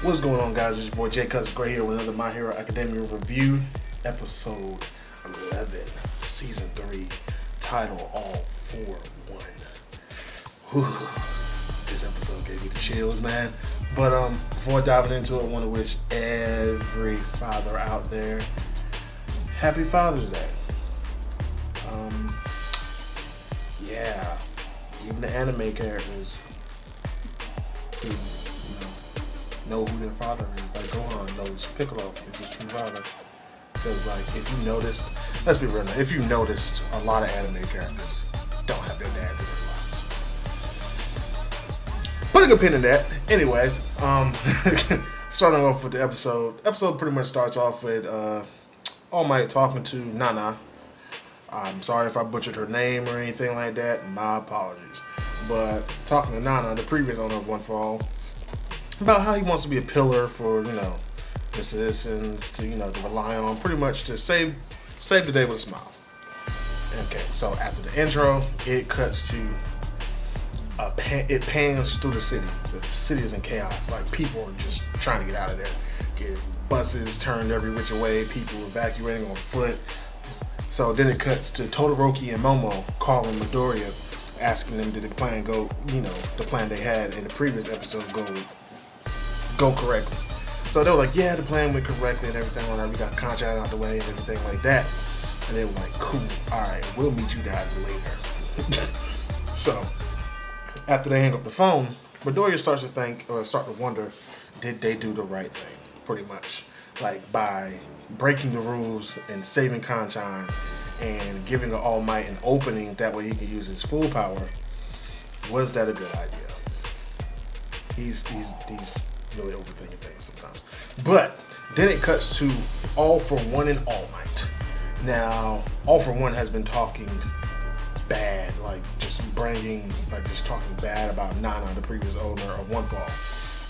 What's going on, guys? It's your boy Jay Cuts Gray here with another My Hero Academia review, episode 11, season 3, title All for One. Whew. This episode gave me the chills, man. But before diving into it, I want to wish every father out there happy Father's Day. Yeah, even the anime characters who know who their father is, like Gohan knows Piccolo is his true father. Because, like, if you noticed, let's be real now, if you noticed, a lot of anime characters don't have their dads in their lives. Putting a pin in that. Anyways, starting off with the episode. Episode pretty much starts off with All Might talking to Nana. I'm sorry if I butchered her name or anything like that. My apologies. But talking to Nana, the previous owner of One For All, about how he wants to be a pillar for, the citizens to, to rely on, pretty much to save the day with a smile. Okay, so after the intro, it cuts to it pans through the city. The city is in chaos. Like, people are just trying to get out of there. Get buses turned every which way, people evacuating on foot. So then it cuts to Todoroki and Momo calling Midoriya, asking them did the plan go, the plan they had in the previous episode go correctly. So they were like, yeah, the plan went correctly and everything like that. We got contract out the way and everything like that. And they were like, cool, alright, we'll meet you guys later. So after they hang up the phone, Midoriya starts to wonder, did they do the right thing? Pretty much. Like, by breaking the rules and saving Kanchan and giving the All Might an opening, that way he can use his full power. Was that a good idea? He's really overthinking things sometimes. But then it cuts to All For One and All Might. Now, All For One has been talking bad, just talking bad about Nana, the previous owner of One For All.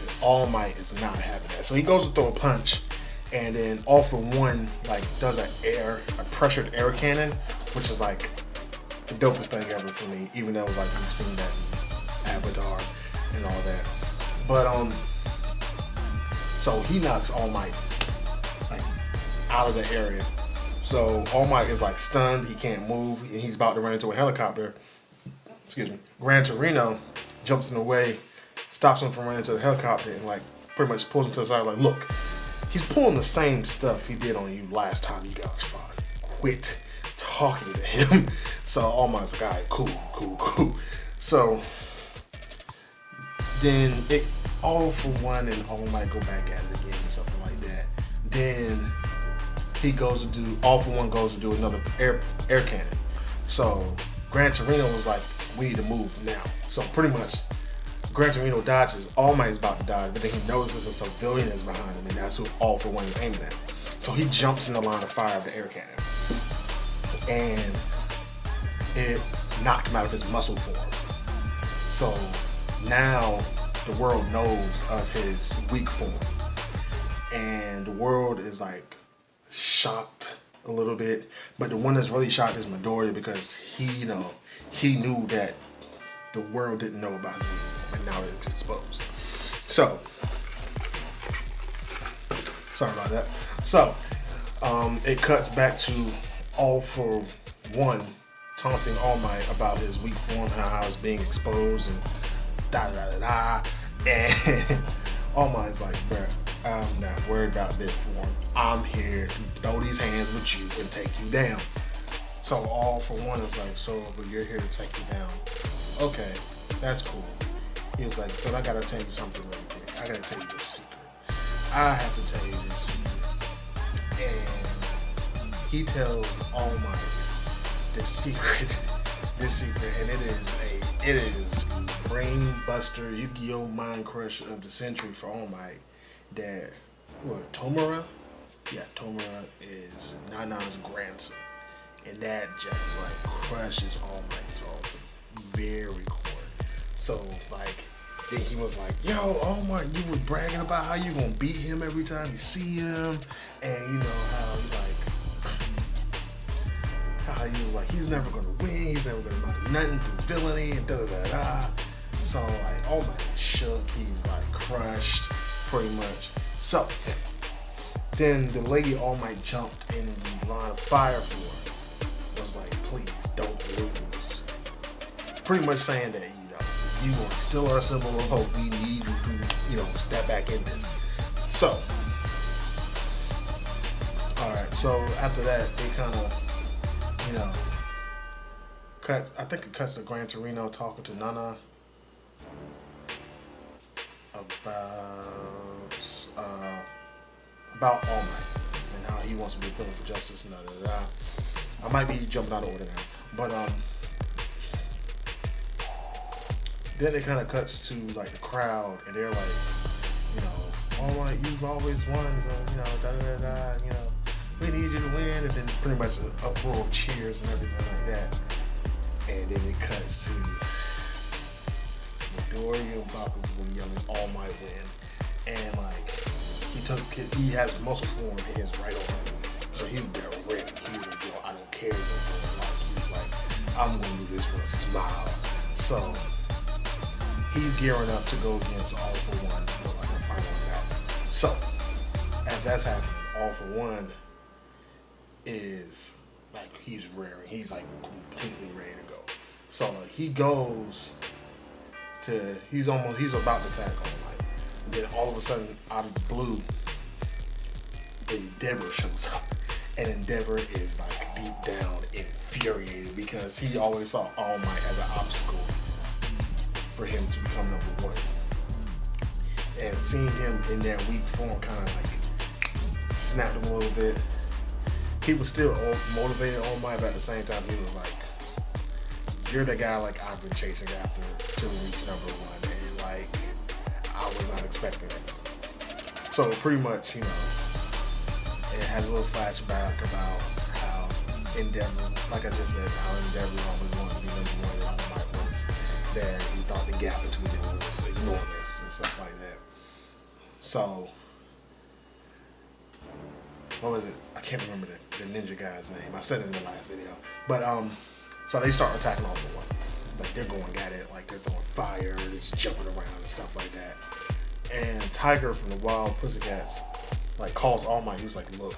And All Might is not having that. So he goes to throw a punch, and then All For One does a pressured air cannon, which is like the dopest thing ever for me, even though we've seen that in Avatar and all that. But so he knocks All Might out of the area. So All Might is stunned, he can't move, and he's about to run into a helicopter. Excuse me. Gran Torino jumps in the way, stops him from running into the helicopter, and pretty much pulls him to the side, look, he's pulling the same stuff he did on you last time you guys fought. Quit talking to him. So All Might's like, alright, cool. So then All For One and All Might go back at it again or something like that. Then All For One goes to do another air cannon. So Gran Torino was like, we need to move now. So pretty much Gran Torino dodges, All Might is about to dodge, but then he notices a civilian is behind him, and that's who All For One is aiming at. So he jumps in the line of fire of the air cannon. And it knocked him out of his muscle form. So now the world knows of his weak form. And the world is shocked a little bit. But the one that's really shocked is Midoriya, because he knew that the world didn't know about him, and now it's exposed. So, sorry about that. So, it cuts back to All For One taunting All Might about his weak form, how it's being exposed, and da-da-da-da-da. And All Might's like, bruh, I'm not worried about this form. I'm here to throw these hands with you and take you down. So All For One is like, so, but you're here to take you down. Okay, that's cool. He was like, but I gotta tell you something really quick. I gotta tell you this secret. I have to tell you this secret. And he tells All Might this secret, and it is brain buster, Yu-Gi-Oh! Mind crusher of the century for All Might. That Tomura? Yeah, Tomura is Nana's grandson. And that just crushes All Might's soul to the very core. So then he was like, yo, All Might, you were bragging about how you gonna beat him every time you see him, and how how he was like, he's never gonna win, he's never gonna amount to nothing through villainy and da da da da. So like All Might is shook, he's like crushed pretty much. So then the lady All Might jumped in the line of fire for was like, please don't lose. Pretty much saying that, you still are a symbol of hope. We need you to, step back in this. So, alright, so after that, they kind of, cut, I think it cuts to Gran Torino talking to Nana about All Might and how he wants to be a pillar for justice and da. I might be jumping out of order now, but then it kind of cuts to like the crowd, and they're like, All Might, you've always won, so da da da, we need you to win, and then pretty much an uproar of cheers and everything like that, and then it cuts to Midoriya and Bakugo yelling All Might win, and like he has muscle form in his right arm, so he's direct. He's like, I don't care no more. Like he's like, I'm gonna do this with a smile. So he's gearing up to go against All For One for like a final attack. So as that's happening, All For One is like he's raring. He's like completely ready to go. So like he goes to he's about to attack All Might. And then all of a sudden, out of the blue, Endeavor shows up. And Endeavor is like deep down infuriated because he always saw All Might as an obstacle for him to become number one. And seeing him in that weak form kind of like snapped him a little bit. He was still motivated All Might, but at the same time he was like, you're the guy like I've been chasing after to reach number one, and like I was not expecting this. So pretty much, it has a little flashback about how Endeavor, like I just said, how Endeavor always wanted to be number one and All Might was. That he thought the gap between them was enormous and stuff like that. So, what was it? I can't remember the ninja guy's name. I said it in the last video. But, so they start attacking All For One. Like, they're going at it, like they're throwing fire, just jumping around and stuff like that. And Tiger from the Wild Pussycats, like, calls All Might. He was like, look,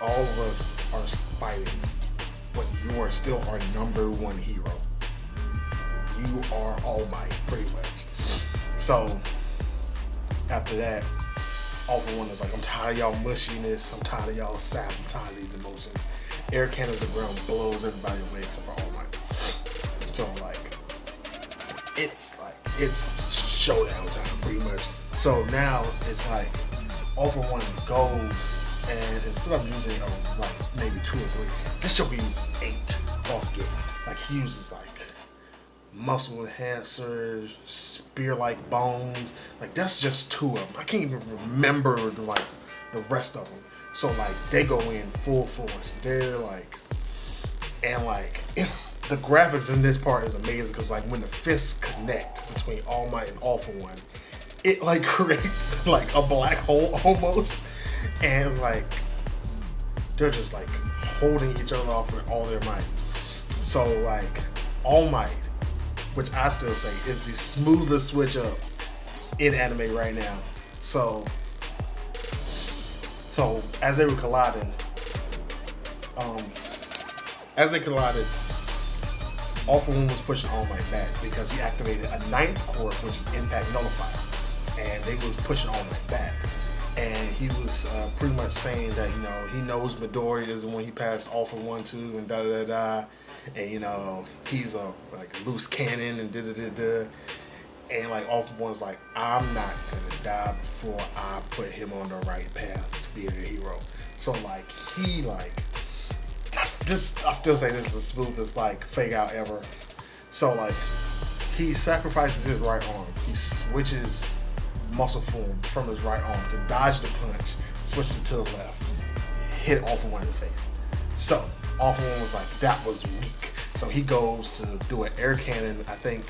all of us are fighting, but you are still our number one hero. You are All Might, pretty much. So, after that, All For One is like, I'm tired of y'all mushiness, I'm tired of y'all sap, I'm tired of these emotions. Air cannons the ground, blows everybody away except for All Might. So like, it's showdown time pretty much. So now it's like All For One goes, and instead of using like maybe 2 or 3, this Joker uses 8 off game. Like he uses like muscle enhancers, spear-like bones. Like that's just 2 of them. I can't even remember like the rest of them. So like they go in full force. They're like, and like it's the graphics in this part is amazing because like when the fists connect between All Might and All For One, it like creates like a black hole almost, and it's like they're just like holding each other off with all their might. So like All Might, which I still say is the smoothest switch up in anime right now. So as they were colliding, All For One was pushing All Might back because he activated a 9th core, which is Impact Nullifier, and they was pushing All Might back. And he was pretty much saying that he knows Midoriya is the one he passed All For One to, and da da da da, and he's a like loose cannon and da da da da. And like All For One's like, I'm not gonna die before I put him on the right path to be a hero. So like he like this I still say this is the smoothest like fake out ever. So like he sacrifices his right arm. He switches muscle form from his right arm to dodge the punch, switches it to the left, hit All For One in the face. So All For One was like, that was weak. So he goes to do an air cannon, I think,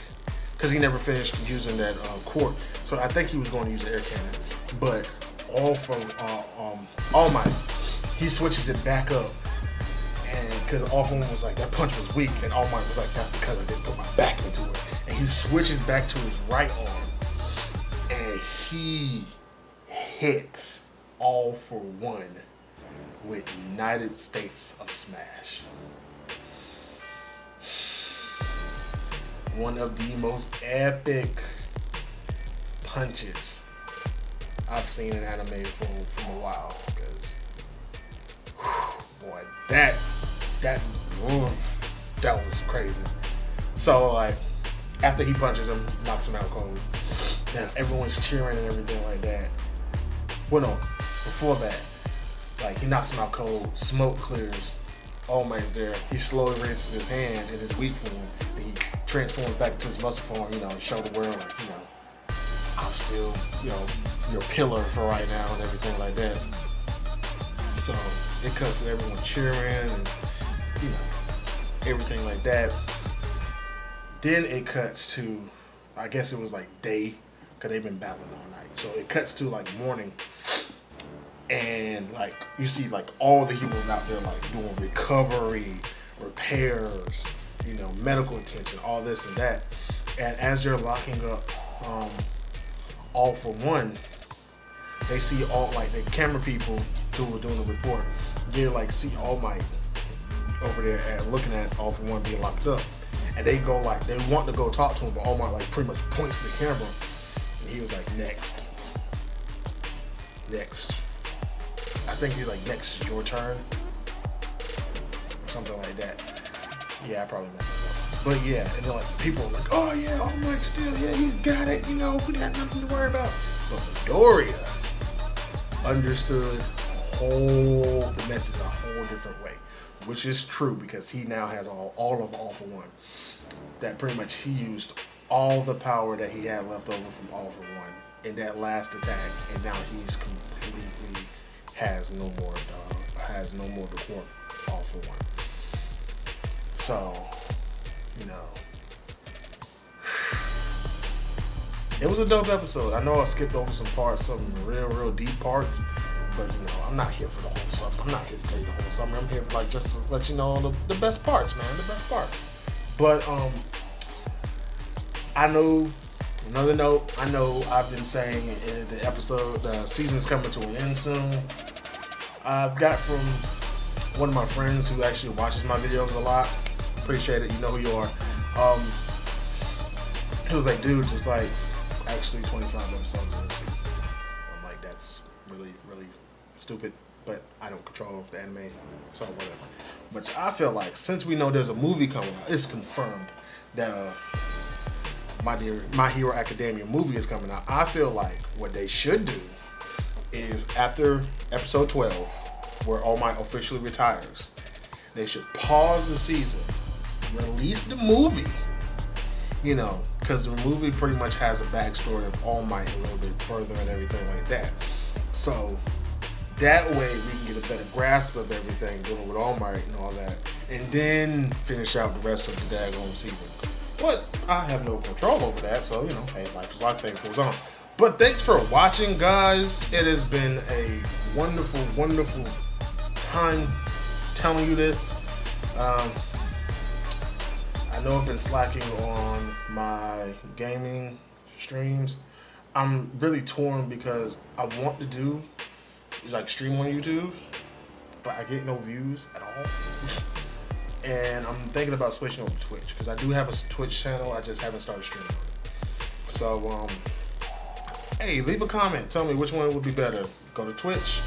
because he never finished using that court. So I think he was going to use an air cannon. But All Might, he switches it back up And because All For One was like, that punch was weak, and All Might was like, that's because I didn't put my back into it. And he switches back to his right arm, and he hits All For One with United States of Smash. One of the most epic punches I've seen in anime from a while. Because, boy, that was crazy. So like, after he punches him, knocks him out cold, now everyone's cheering and everything like that. Well, no, before that, like he knocks him out cold, smoke clears, All Might's there. He slowly raises his hand in his weak form, and he transforms back into his muscle form. You know, show the world like, you know, I'm still, you know, your pillar for right now and everything like that. So it cuts to everyone cheering and, you know, everything like that. Then it cuts to, I guess it was like day, because they've been battling all night. So it cuts to like morning, and like you see like all the heroes out there like doing recovery, repairs, you know, medical attention, all this and that. And as you're locking up All For One, they see all like the camera people who were doing the report. You like see All Might over there looking at All For One being locked up, and they go like they want to go talk to him, but All Might like pretty much points to the camera, and he was like, next. I think he's like, next is your turn, or something like that. Yeah, I probably messed it up. But yeah, and then like people are like, oh yeah, All Might still, yeah, he got it, you know, we got nothing to worry about. But Midoriya understood the message a whole different way, which is true because he now has all of All For One. That pretty much he used all the power that he had left over from All For One in that last attack, and now he's completely has no more to court All For One. So, you know, it was a dope episode. I know I skipped over some parts, some real deep parts, but you know, I'm not here for the whole summer. I'm not here to tell you the whole summer. I'm here for like just to let you know the best parts, man, the best parts. But I know. Another note, I know I've been saying in the episode, the season's coming to an end soon. I've got from one of my friends who actually watches my videos a lot. Appreciate it, you know who you are. He was like, dude, just like actually 25 episodes in this season. I'm like, that's really stupid, but I don't control the anime, so whatever. But I feel like since we know there's a movie coming out, it's confirmed that My Hero Academia movie is coming out. I feel like what they should do is after episode 12, where All Might officially retires, they should pause the season, release the movie, you know, because the movie pretty much has a backstory of All Might a little bit further and everything like that. So that way we can get a better grasp of everything dealing with All Might and all that, and then finish out the rest of the daggone season. But I have no control over that, so, you know, hey, life is life, things goes on. But thanks for watching, guys. It has been a wonderful time telling you this. I know I've been slacking on my gaming streams. I'm really torn because I want to do, like, stream on YouTube, but I get no views at all. And I'm thinking about switching over to Twitch because I do have a Twitch channel. I just haven't started streaming on it. So, hey, leave a comment. Tell me which one would be better. Go to Twitch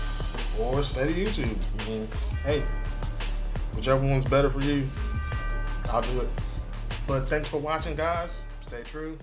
or stay to YouTube. I mean, hey, whichever one's better for you, I'll do it. But thanks for watching, guys. Stay true.